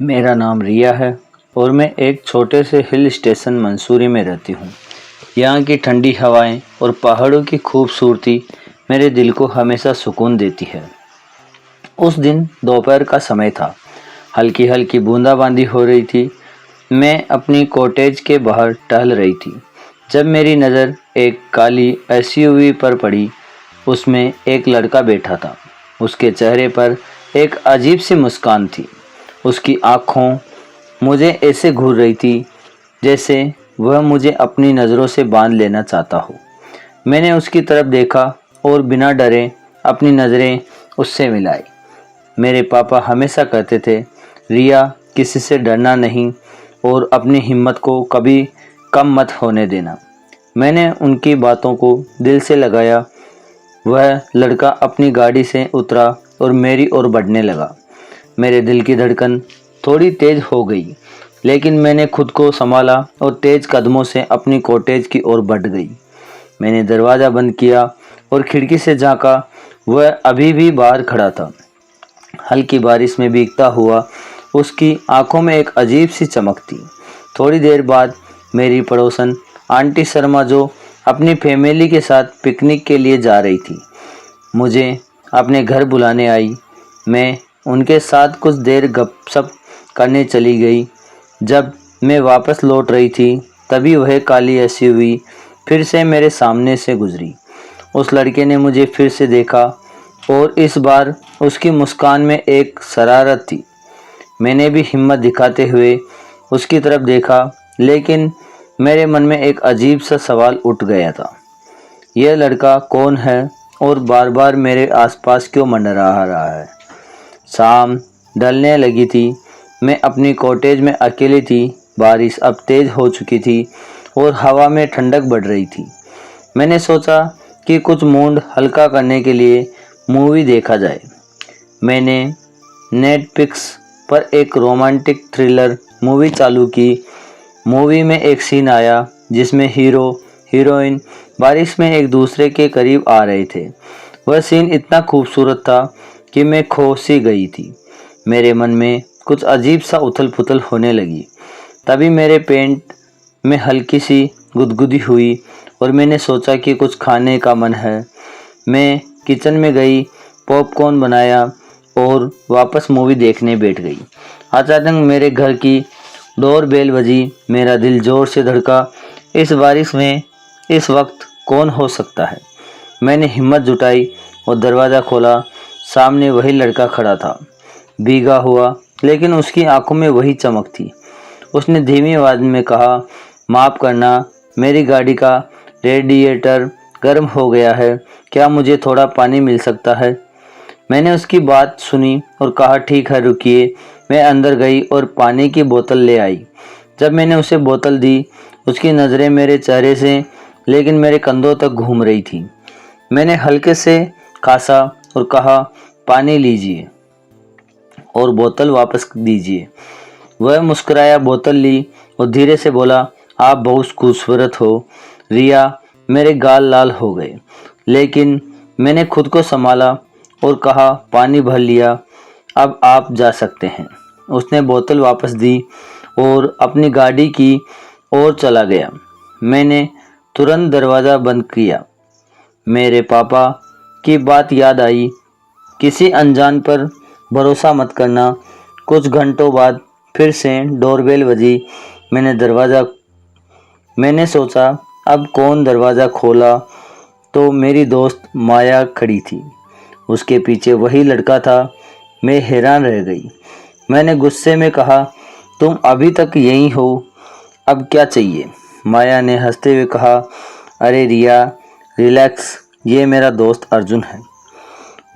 मेरा नाम रिया है और मैं एक छोटे से हिल स्टेशन मंसूरी में रहती हूँ। यहाँ की ठंडी हवाएं और पहाड़ों की खूबसूरती मेरे दिल को हमेशा सुकून देती है। उस दिन दोपहर का समय था। हल्की हल्की बूंदाबांदी हो रही थी। मैं अपनी कॉटेज के बाहर टहल रही थी जब मेरी नज़र एक काली एसयूवी पर पड़ी। उसमें एक लड़का बैठा था। उसके चेहरे पर एक अजीब सी मुस्कान थी। उसकी आँखों मुझे ऐसे घूर रही थी जैसे वह मुझे अपनी नज़रों से बांध लेना चाहता हो। मैंने उसकी तरफ देखा और बिना डरे अपनी नज़रें उससे मिलाई। मेरे पापा हमेशा कहते थे, रिया, किसी से डरना नहीं और अपनी हिम्मत को कभी कम मत होने देना। मैंने उनकी बातों को दिल से लगाया। वह लड़का अपनी गाड़ी से उतरा और मेरी ओर बढ़ने लगा। मेरे दिल की धड़कन थोड़ी तेज हो गई, लेकिन मैंने खुद को संभाला और तेज कदमों से अपनी कॉटेज की ओर बढ़ गई। मैंने दरवाज़ा बंद किया और खिड़की से झांका। वह अभी भी बाहर खड़ा था, हल्की बारिश में भीगता हुआ। उसकी आंखों में एक अजीब सी चमक थी। थोड़ी देर बाद मेरी पड़ोसन आंटी शर्मा, जो अपनी फैमिली के साथ पिकनिक के लिए जा रही थी, मुझे अपने घर बुलाने आई। मैं उनके साथ कुछ देर गपशप करने चली गई। जब मैं वापस लौट रही थी तभी वह काली एसयूवी फिर से मेरे सामने से गुजरी। उस लड़के ने मुझे फिर से देखा और इस बार उसकी मुस्कान में एक शरारत थी। मैंने भी हिम्मत दिखाते हुए उसकी तरफ देखा, लेकिन मेरे मन में एक अजीब सा सवाल उठ गया था। यह लड़का कौन है और बार बार मेरे आसपास क्यों मंडरा रहा है? शाम ढलने लगी थी। मैं अपनी कॉटेज में अकेली थी। बारिश अब तेज़ हो चुकी थी और हवा में ठंडक बढ़ रही थी। मैंने सोचा कि कुछ मूड हल्का करने के लिए मूवी देखा जाए। मैंने नेटफ्लिक्स पर एक रोमांटिक थ्रिलर मूवी चालू की। मूवी में एक सीन आया जिसमें हीरो हीरोइन बारिश में एक दूसरे के करीब आ रहे थे। वह सीन इतना खूबसूरत था कि मैं खो सी गई थी। मेरे मन में कुछ अजीब सा उथल पुथल होने लगी। तभी मेरे पेट में हल्की सी गुदगुदी हुई और मैंने सोचा कि कुछ खाने का मन है। मैं किचन में गई, पॉपकॉर्न बनाया और वापस मूवी देखने बैठ गई। अचानक मेरे घर की डोर बेल बजी। मेरा दिल जोर से धड़का। इस बारिश में इस वक्त कौन हो सकता है? मैंने हिम्मत जुटाई और दरवाज़ा खोला। सामने वही लड़का खड़ा था, भीगा हुआ, लेकिन उसकी आंखों में वही चमक थी। उसने धीमी आवाज़ में कहा, माफ़ करना, मेरी गाड़ी का रेडिएटर गर्म हो गया है। क्या मुझे थोड़ा पानी मिल सकता है? मैंने उसकी बात सुनी और कहा, ठीक है, रुकिए। मैं अंदर गई और पानी की बोतल ले आई। जब मैंने उसे बोतल दी, उसकी नज़रें मेरे चेहरे से लेकिन मेरे कंधों तक घूम रही थी। मैंने हल्के से खांसा और कहा, पानी लीजिए और बोतल वापस दीजिए। वह मुस्कुराया, बोतल ली और धीरे से बोला, आप बहुत खूबसूरत हो रिया। मेरे गाल लाल हो गए, लेकिन मैंने खुद को संभाला और कहा, पानी भर लिया, अब आप जा सकते हैं। उसने बोतल वापस दी और अपनी गाड़ी की ओर चला गया। मैंने तुरंत दरवाज़ा बंद किया। मेरे पापा की बात याद आई, किसी अनजान पर भरोसा मत करना। कुछ घंटों बाद फिर से डोरबेल बजी। मैंने सोचा अब कौन दरवाज़ा खोला, तो मेरी दोस्त माया खड़ी थी। उसके पीछे वही लड़का था। मैं हैरान रह गई। मैंने गुस्से में कहा, तुम अभी तक यहीं हो, अब क्या चाहिए? माया ने हंसते हुए कहा, अरे रिया, रिलैक्स, ये मेरा दोस्त अर्जुन है।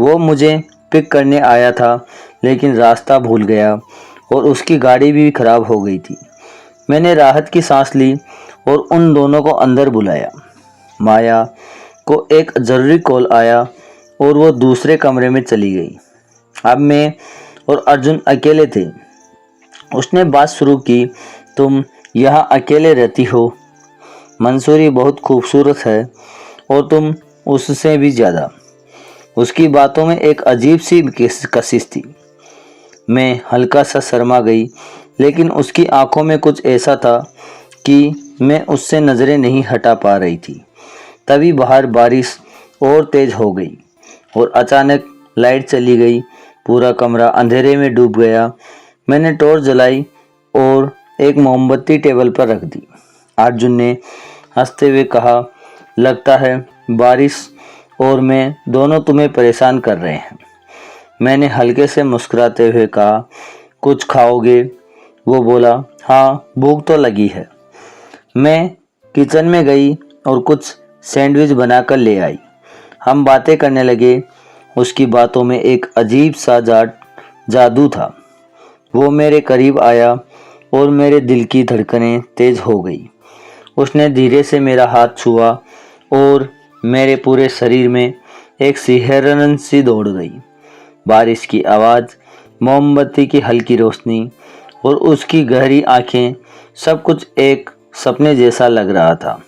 वो मुझे पिक करने आया था, लेकिन रास्ता भूल गया और उसकी गाड़ी भी खराब हो गई थी। मैंने राहत की सांस ली और उन दोनों को अंदर बुलाया। माया को एक ज़रूरी कॉल आया और वो दूसरे कमरे में चली गई। अब मैं और अर्जुन अकेले थे। उसने बात शुरू की, तुम यहाँ अकेले रहती हो? मंसूरी बहुत खूबसूरत है और तुम उससे भी ज़्यादा। उसकी बातों में एक अजीब सी कशिश थी। मैं हल्का सा शर्मा गई, लेकिन उसकी आंखों में कुछ ऐसा था कि मैं उससे नज़रें नहीं हटा पा रही थी। तभी बाहर बारिश और तेज़ हो गई और अचानक लाइट चली गई। पूरा कमरा अंधेरे में डूब गया। मैंने टॉर्च जलाई और एक मोमबत्ती टेबल पर रख दी। अर्जुन ने हंसते हुए कहा, लगता है बारिश और मैं दोनों तुम्हें परेशान कर रहे हैं। मैंने हल्के से मुस्कुराते हुए कहा, कुछ खाओगे? वो बोला, हाँ, भूख तो लगी है। मैं किचन में गई और कुछ सैंडविच बनाकर ले आई। हम बातें करने लगे। उसकी बातों में एक अजीब सा जादू था। वो मेरे करीब आया और मेरे दिल की धड़कनें तेज हो गई। उसने धीरे से मेरा हाथ छुआ और मेरे पूरे शरीर में एक सिहरन सी दौड़ गई। बारिश की आवाज़, मोमबत्ती की हल्की रोशनी और उसकी गहरी आंखें, सब कुछ एक सपने जैसा लग रहा था।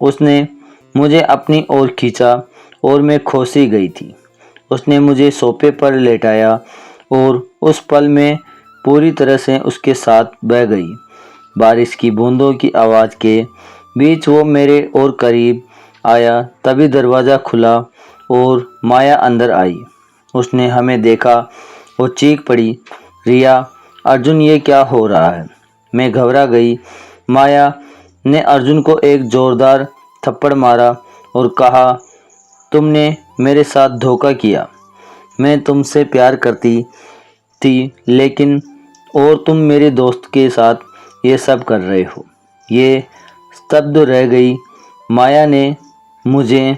उसने मुझे अपनी ओर खींचा और मैं खो सी गई थी। उसने मुझे सोफे पर लेटाया और उस पल में पूरी तरह से उसके साथ बह गई। बारिश की बूंदों की आवाज़ के बीच वो मेरे और करीब आया। तभी दरवाज़ा खुला और माया अंदर आई। उसने हमें देखा और चीख पड़ी, रिया, अर्जुन, ये क्या हो रहा है? मैं घबरा गई। माया ने अर्जुन को एक ज़ोरदार थप्पड़ मारा और कहा, तुमने मेरे साथ धोखा किया। मैं तुमसे प्यार करती थी, लेकिन और तुम मेरे दोस्त के साथ ये सब कर रहे हो। ये स्तब्ध रह गई। माया ने मुझे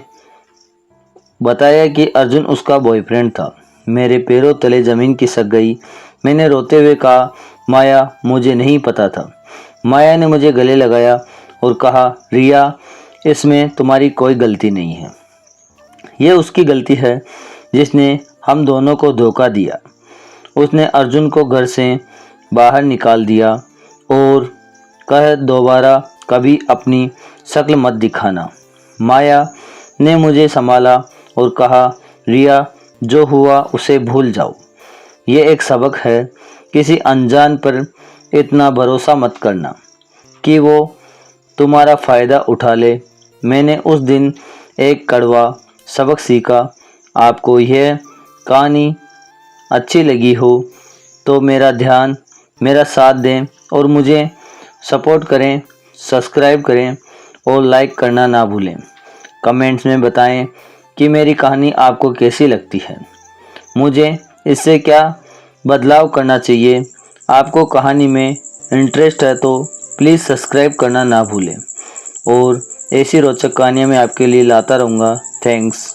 बताया कि अर्जुन उसका बॉयफ्रेंड था। मेरे पैरों तले ज़मीन खिसक गई। मैंने रोते हुए कहा, माया, मुझे नहीं पता था। माया ने मुझे गले लगाया और कहा, रिया, इसमें तुम्हारी कोई गलती नहीं है। ये उसकी गलती है जिसने हम दोनों को धोखा दिया। उसने अर्जुन को घर से बाहर निकाल दिया और कहा, दोबारा कभी अपनी शक्ल मत दिखाना। माया ने मुझे संभाला और कहा, रिया, जो हुआ उसे भूल जाओ। ये एक सबक है, किसी अनजान पर इतना भरोसा मत करना कि वो तुम्हारा फ़ायदा उठा ले। मैंने उस दिन एक कड़वा सबक सीखा। आपको यह कहानी अच्छी लगी हो तो मेरा साथ दें और मुझे सपोर्ट करें, सब्सक्राइब करें और लाइक करना ना भूलें। कमेंट्स में बताएं कि मेरी कहानी आपको कैसी लगती है, मुझे इससे क्या बदलाव करना चाहिए। आपको कहानी में इंटरेस्ट है तो प्लीज़ सब्सक्राइब करना ना भूलें और ऐसी रोचक कहानियाँ मैं आपके लिए लाता रहूँगा। थैंक्स।